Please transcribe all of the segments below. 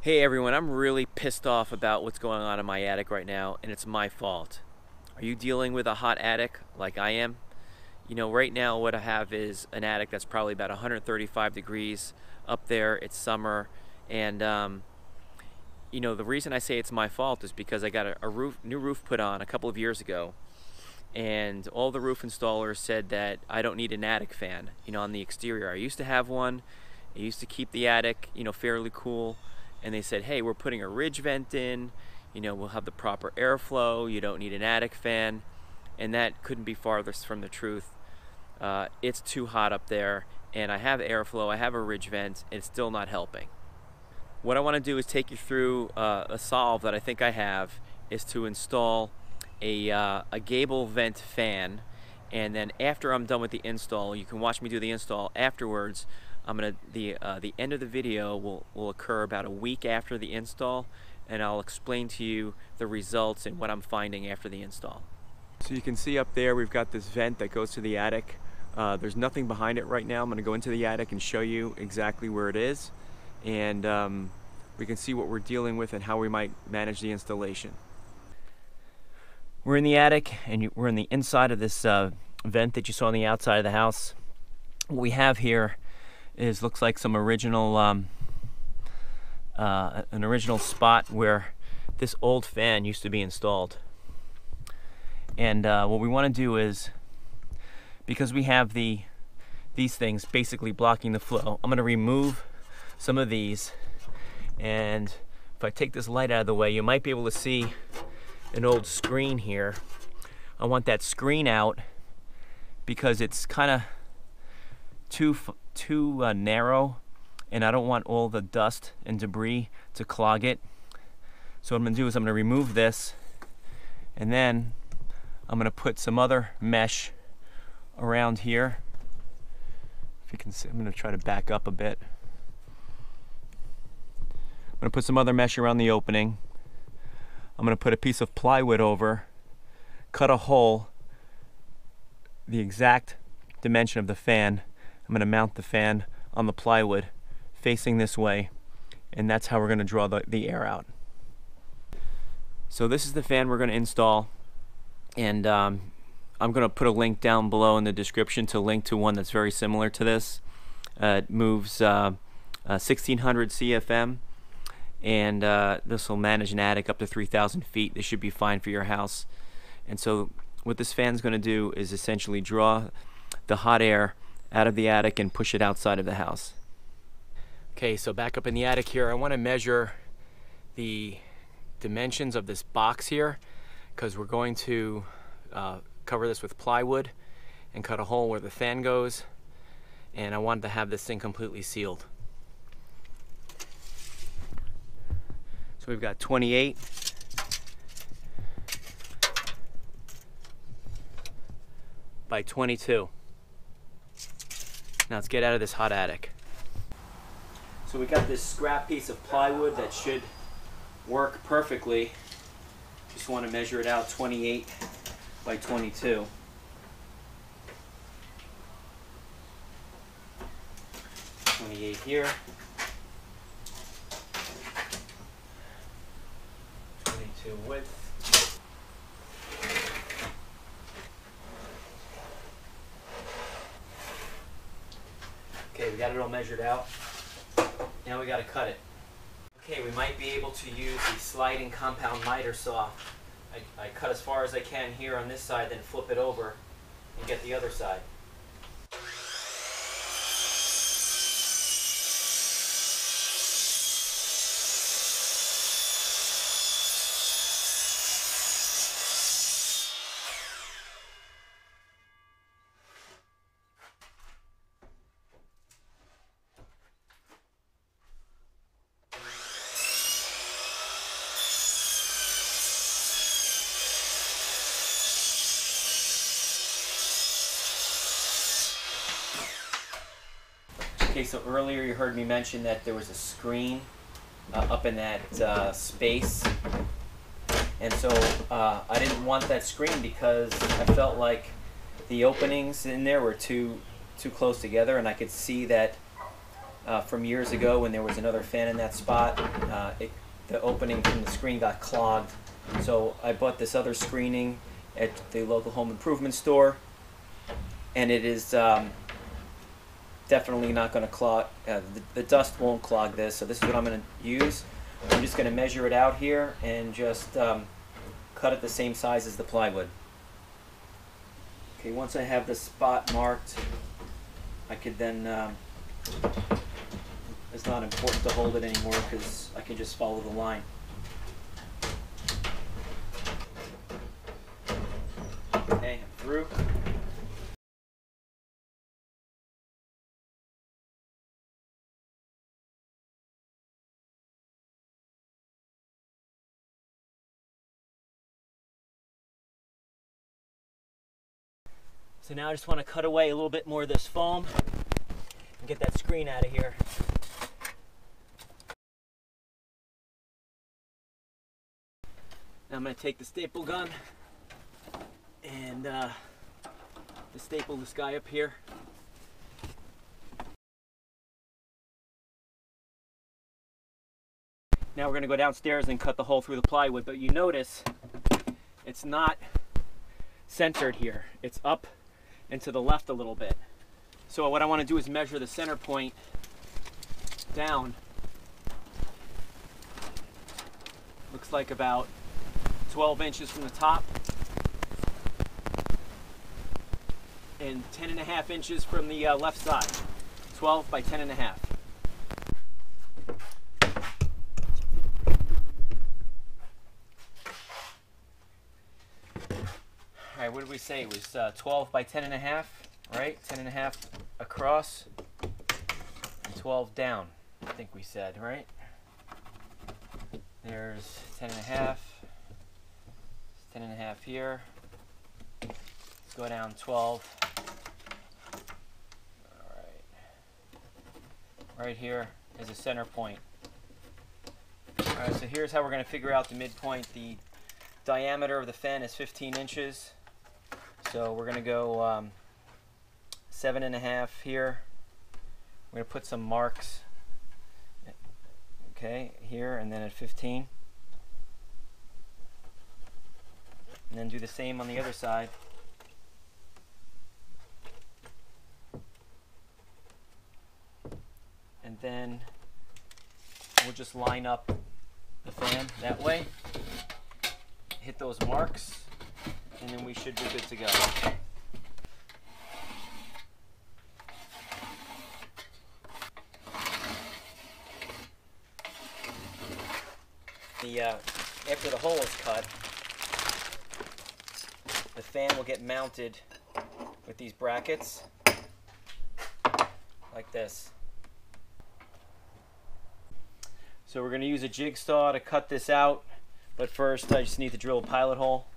Hey everyone, I'm really pissed off about what's going on in my attic right now, and it's my fault. Are you dealing with a hot attic like I am? You know, right now what I have is an attic that's probably about 135 degrees up there. It's summer, and you know, the reason I say it's my fault is because I got a new roof put on a couple of years ago, and all the roof installers said that I don't need an attic fan, you know, on the exterior. I used to have one. It used to keep the attic, you know, fairly cool. And they said, hey, we're putting a ridge vent in, you know, we'll have the proper airflow, you don't need an attic fan. And that couldn't be farthest from the truth. It's too hot up there, and I have airflow, I have a ridge vent, and it's still not helping. What I want to do is take you through a solve that I think I have, is to install a gable vent fan. And then after I'm done with the install, you can watch me do the install afterwards. The end of the video will occur about a week after the install, and I'll explain to you the results and what I'm finding after the install. So you can see up there we've got this vent that goes to the attic. There's nothing behind it right now. I'm going to go into the attic and show you exactly where it is, and we can see what we're dealing with and how we might manage the installation. We're in the attic, and we're in the inside of this vent that you saw on the outside of the house. What we have here looks like some original an original spot where this old fan used to be installed. And what we want to do is, because we have these things basically blocking the flow, I'm going to remove some of these, and if I take this light out of the way, you might be able to see an old screen here. I want that screen out because it's kind of too narrow, and I don't want all the dust and debris to clog it. So what I'm going to do is I'm going to remove this, and then I'm going to put some other mesh around here. If you can see, I'm going to try to back up a bit. I'm going to put some other mesh around the opening. I'm going to put a piece of plywood over, cut a hole the exact dimension of the fan. I'm going to mount the fan on the plywood facing this way, and that's how we're going to draw the air out. So this is the fan we're going to install, and I'm going to put a link down below in the description to link to one that's very similar to this. It moves 1600 CFM, and this will manage an attic up to 3,000 feet. This should be fine for your house. And so what this fan's going to do is essentially draw the hot air out of the attic and push it outside of the house. Okay, so back up in the attic here, I want to measure the dimensions of this box here, because we're going to cover this with plywood and cut a hole where the fan goes, and I wanted to have this thing completely sealed. So we've got 28 by 22. Now let's get out of this hot attic. So we got this scrap piece of plywood that should work perfectly. Just want to measure it out, 28 by 22. Here. 22 width. Okay, we got it all measured out. Now we got to cut it. Okay, we might be able to use the sliding compound miter saw. I cut as far as I can here on this side, then flip it over and get the other side. Okay, so earlier you heard me mention that there was a screen up in that space, and so I didn't want that screen because I felt like the openings in there were too close together, and I could see that from years ago when there was another fan in that spot. The opening from the screen got clogged, so I bought this other screening at the local home improvement store, and it is definitely not going to clog. The dust won't clog this, so this is what I'm going to use. I'm just going to measure it out here and just cut it the same size as the plywood. Okay, once I have the spot marked, I could then, it's not important to hold it anymore because I can just follow the line. Okay, I'm through. So now I just want to cut away a little bit more of this foam and get that screen out of here. Now I'm going to take the staple gun and staple this guy up here. Now we're going to go downstairs and cut the hole through the plywood, but you notice it's not centered here. It's up and to the left a little bit. So what I want to do is measure the center point down. Looks like about 12 inches from the top and 10.5 inches from the left side. 12 by 10.5. Alright, what did we say? It was 12 by 10.5, right? 10.5 across and 12 down, I think we said, right? There's 10.5, 10.5 here. Let's go down 12. Alright. Right here is a center point. Alright, so here's how we're going to figure out the midpoint. The diameter of the fan is 15 inches. So we're going to go 7.5 here. We're going to put some marks, okay, here and then at 15. And then do the same on the other side. And then we'll just line up the fan that way. Hit those marks. And then we should be good to go. After the hole is cut, the fan will get mounted with these brackets like this. So we're going to use a jigsaw to cut this out, but first I just need to drill a pilot hole.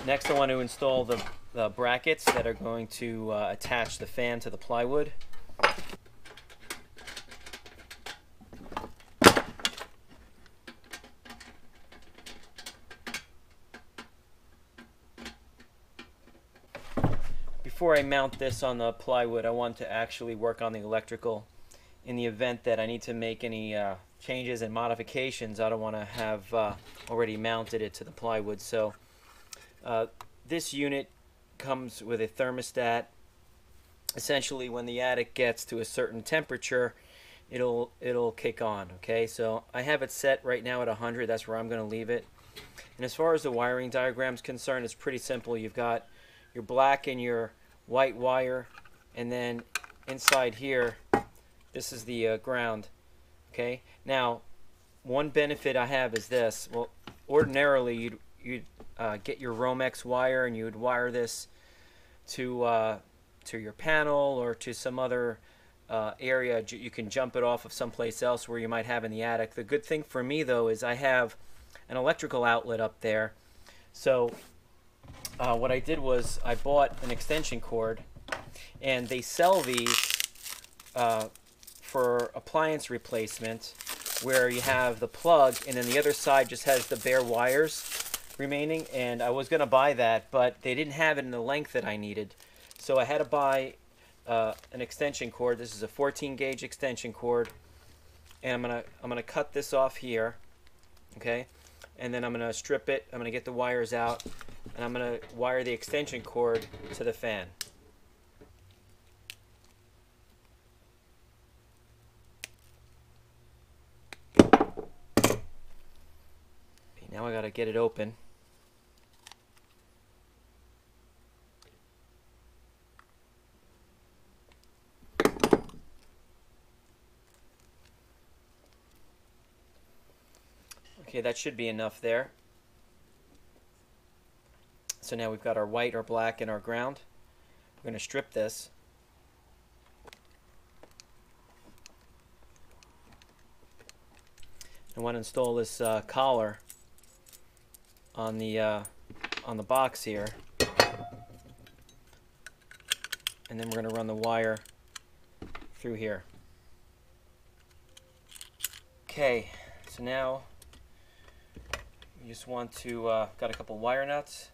Next, I want to install the brackets that are going to attach the fan to the plywood. Before I mount this on the plywood, I want to actually work on the electrical. In the event that I need to make any changes and modifications, I don't want to have already mounted it to the plywood. So this unit comes with a thermostat. Essentially, when the attic gets to a certain temperature, it'll kick on. Okay, so I have it set right now at 100. That's where I'm going to leave it. And as far as the wiring diagram is concerned, it's pretty simple. You've got your black and your white wire, and then inside here, this is the ground. Okay, now one benefit I have is this. Well, ordinarily you'd get your Romex wire and you would wire this to your panel or to some other area you can jump it off of someplace else where you might have in the attic. The good thing for me though is I have an electrical outlet up there. So what I did was I bought an extension cord, and they sell these for appliance replacement, where you have the plug and then the other side just has the bare wires remaining. And I was going to buy that, but they didn't have it in the length that I needed, so I had to buy an extension cord. This is a 14 gauge extension cord, and I'm gonna cut this off here, okay, and then I'm gonna strip it. I'm gonna get the wires out, and I'm gonna wire the extension cord to the fan. Okay, now I gotta get it open. Okay, that should be enough there. So now we've got our white, our black, and our ground. We're going to strip this. I want to install this collar on the box here, and then we're going to run the wire through here. Okay, so now you just want to, got a couple wire nuts.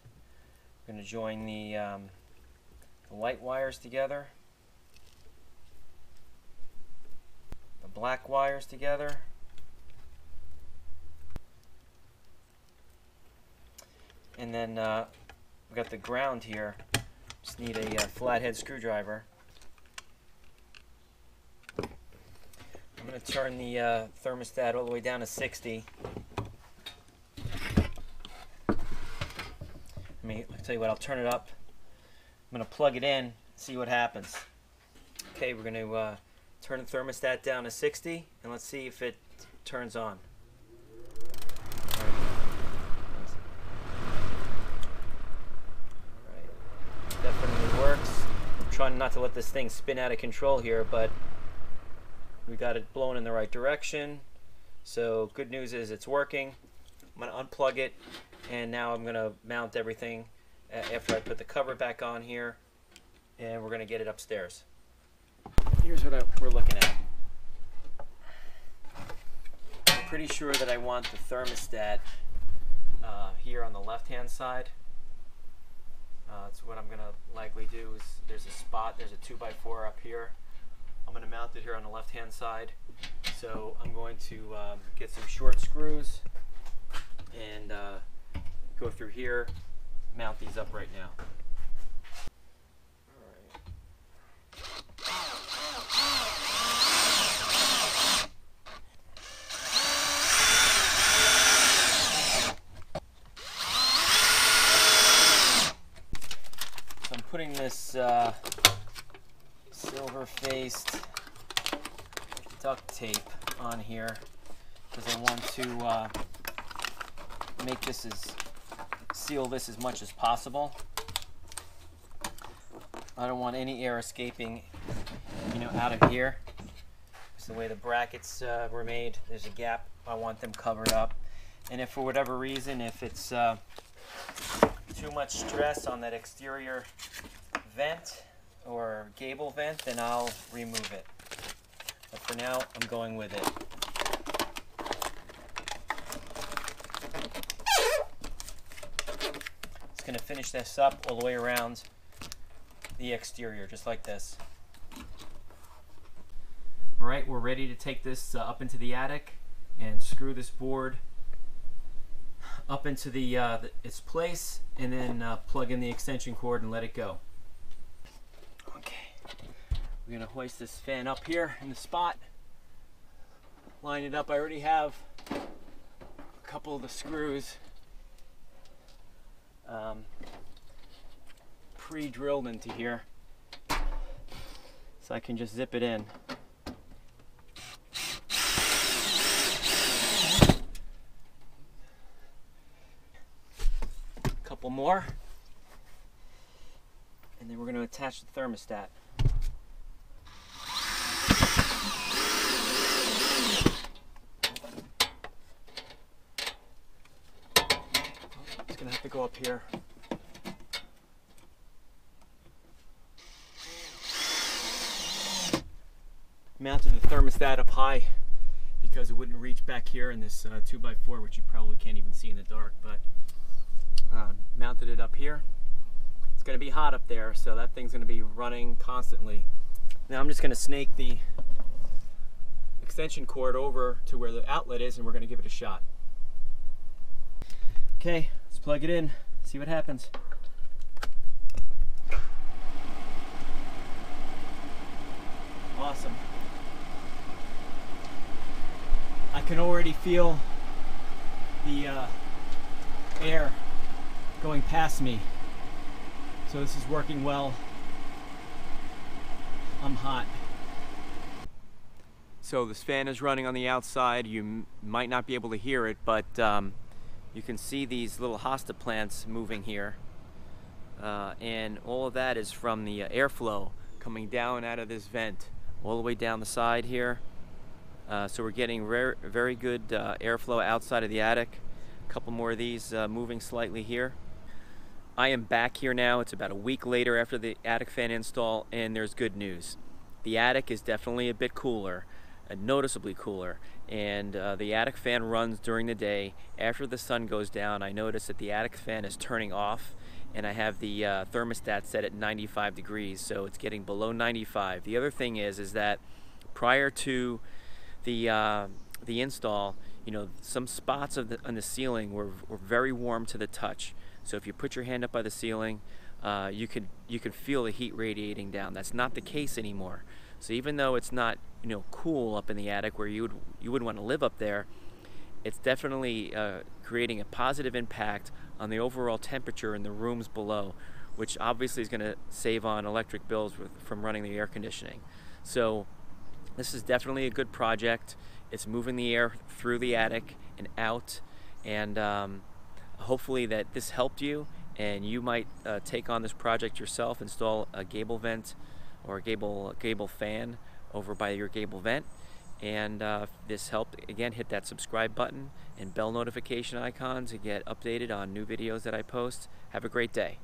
We're going to join the white wires together, the black wires together, and then we got the ground here. Just need a flathead screwdriver. I'm going to turn the thermostat all the way down to 60. I'll tell you what, I'll turn it up. I'm going to plug it in, see what happens. Okay, we're going to turn the thermostat down to 60, and let's see if it turns on. Alright, definitely works. I'm trying not to let this thing spin out of control here, but we got it blown in the right direction. So good news is it's working. I'm going to unplug it, and now I'm going to mount everything after I put the cover back on here, and we're going to get it upstairs. Here's what we're looking at. I'm pretty sure that I want the thermostat here on the left-hand side. That's what I'm going to likely do. Is there's a spot, there's a 2x4 up here. I'm going to mount it here on the left-hand side. So I'm going to get some short screws and go through here, mount these up right now. So I'm putting this silver-faced duct tape on here because I want to make this seal this as much as possible. I don't want any air escaping, out of here. It's the way the brackets were made. There's a gap. I want them covered up. And if for whatever reason, if it's too much stress on that exterior vent or gable vent, then I'll remove it. But for now, I'm going with it. It's going to finish this up all the way around the exterior, just like this. Alright, we're ready to take this up into the attic and screw this board up into its place, and then plug in the extension cord and let it go. Okay, we're going to hoist this fan up here in the spot, line it up. I already have a couple of the screws pre-drilled into here, so I can just zip it in. A couple more, and then we're going to attach the thermostat. gonna have to go up here. Mounted the thermostat up high because it wouldn't reach back here in this 2x4, which you probably can't even see in the dark, but mounted it up here. It's going to be hot up there, so that thing's going to be running constantly. Now I'm just going to snake the extension cord over to where the outlet is, and we're going to give it a shot. Okay, let's plug it in, see what happens. Awesome. I can already feel the air going past me, so this is working well. I'm hot. So this fan is running on the outside. You might not be able to hear it, but you can see these little hosta plants moving here, and all of that is from the airflow coming down out of this vent all the way down the side here. So we're getting very good airflow outside of the attic. A couple more of these moving slightly here. I am back here now. It's about a week later after the attic fan install, and there's good news. The attic is definitely a bit cooler, noticeably cooler, and the attic fan runs during the day. After the sun goes down, I notice that the attic fan is turning off, and I have the thermostat set at 95 degrees, so it's getting below 95. The other thing is that prior to the install, you know, some spots on the ceiling were very warm to the touch. So if you put your hand up by the ceiling, you could feel the heat radiating down. That's not the case anymore. So even though it's not, you know, cool up in the attic where you wouldn't want to live up there, it's definitely creating a positive impact on the overall temperature in the rooms below, which obviously is going to save on electric bills from running the air conditioning. So this is definitely a good project. It's moving the air through the attic and out, and hopefully that this helped you, and you might take on this project yourself, install a gable vent or a gable fan over by your gable vent. And if this helped, again, hit that subscribe button and bell notification icon to get updated on new videos that I post. Have a great day.